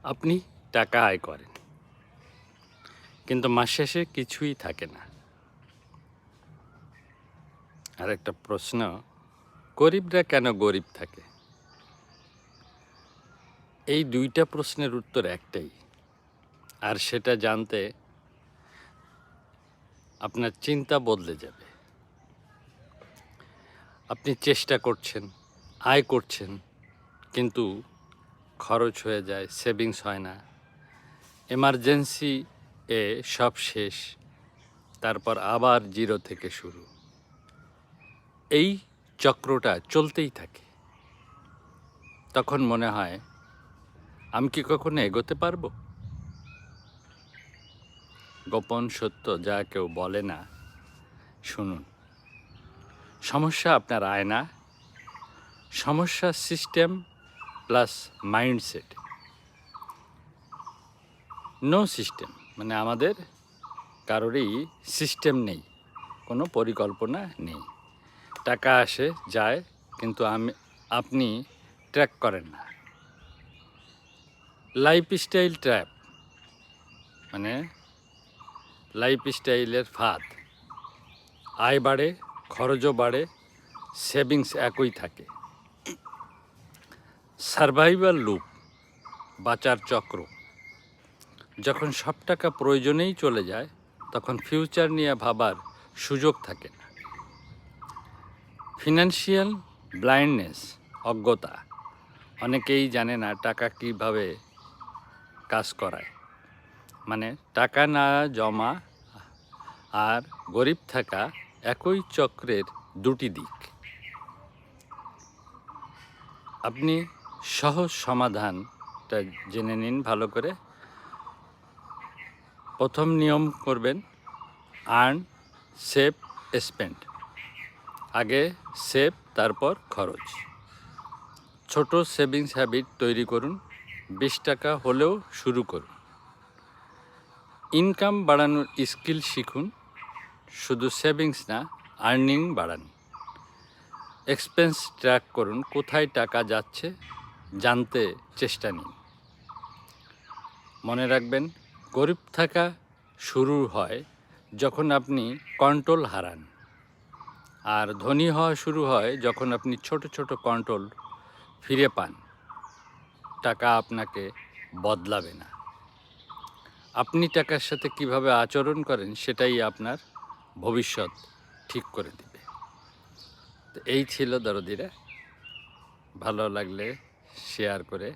আপনি টাকা আয় করেন, কিন্তু মাস শেষে কিছুই থাকে না। আর একটা প্রশ্ন, গরিবরা কেন গরিব থাকে? এই দুইটা প্রশ্নের উত্তর একটাই, আর সেটা জানতে আপনার চিন্তা বদলে যাবে। আপনি চেষ্টা করছেন, আয় করছেন, কিন্তু খরচ হয়ে যায়, সেভিংস হয় না, এমার্জেন্সি সব শেষ, তারপর আবার জিরো থেকে শুরু। এই চক্রটা চলতেই থাকে। তখন মনে হয়, আমি কি কখনো এগোতে পারবো? গোপন সত্য যা কেউ বলে না, শুনুন। সমস্যা আপনার আয় না, সমস্যা system plus mindset. No system মানে আমাদের কারোরই সিস্টেম নেই, কোনো পরিকল্পনা নেই। টাকা আসে যায়, কিন্তু আপনি ট্র্যাক করেন না। লাইফস্টাইল ট্র্যাপ মানে লাইফস্টাইলের ফাঁদ। আয় বাড়ে, খরচও বাড়ে, সেভিংস একই থাকে। সারভাইভাল লুপ, বাঁচার চক্র। যখন সব টাকা প্রয়োজনেই চলে যায়, তখন ফিউচার নিয়ে ভাবার সুযোগ থাকে না। ফিনান্সিয়াল ব্লাইন্ডনেস, অজ্ঞতা। অনেকেই জানে না টাকা কীভাবে কাজ করায়। মানে টাকা না জমা আর গরিব থাকা একই চক্রের দুটি দিক। আপনি সহজ সমাধানটা জেনে নিন ভালো করে। প্রথম নিয়ম করবেন, আর্ন, সেভ, স্পেন্ড। আগে সেভ, তারপর খরচ। ছোট সেভিংস হ্যাবিট তৈরি করুন, 20 টাকা হলেও শুরু করুন। ইনকাম বাড়ানোর স্কিল শিখুন, শুধু সেভিংস না, আর্নিং বাড়ান। এক্সপেন্স ট্র্যাক করুন, কোথায় টাকা যাচ্ছে জানতে চেষ্টা নিন। মনে রাখবেন, গরিব থাকা শুরু হয় যখন আপনি কন্ট্রোল হারান, আর ধনী হওয়া শুরু হয় যখন আপনি ছোট ছোট কন্ট্রোল ফিরে পান। টাকা আপনাকে বদলাবে না, আপনি টাকার সাথে কিভাবে আচরণ করেন সেটাই আপনার ভবিষ্যৎ ঠিক করে দিবে। তো এই ছিল দরদিরা। ভালো লাগলে শেয়ার করে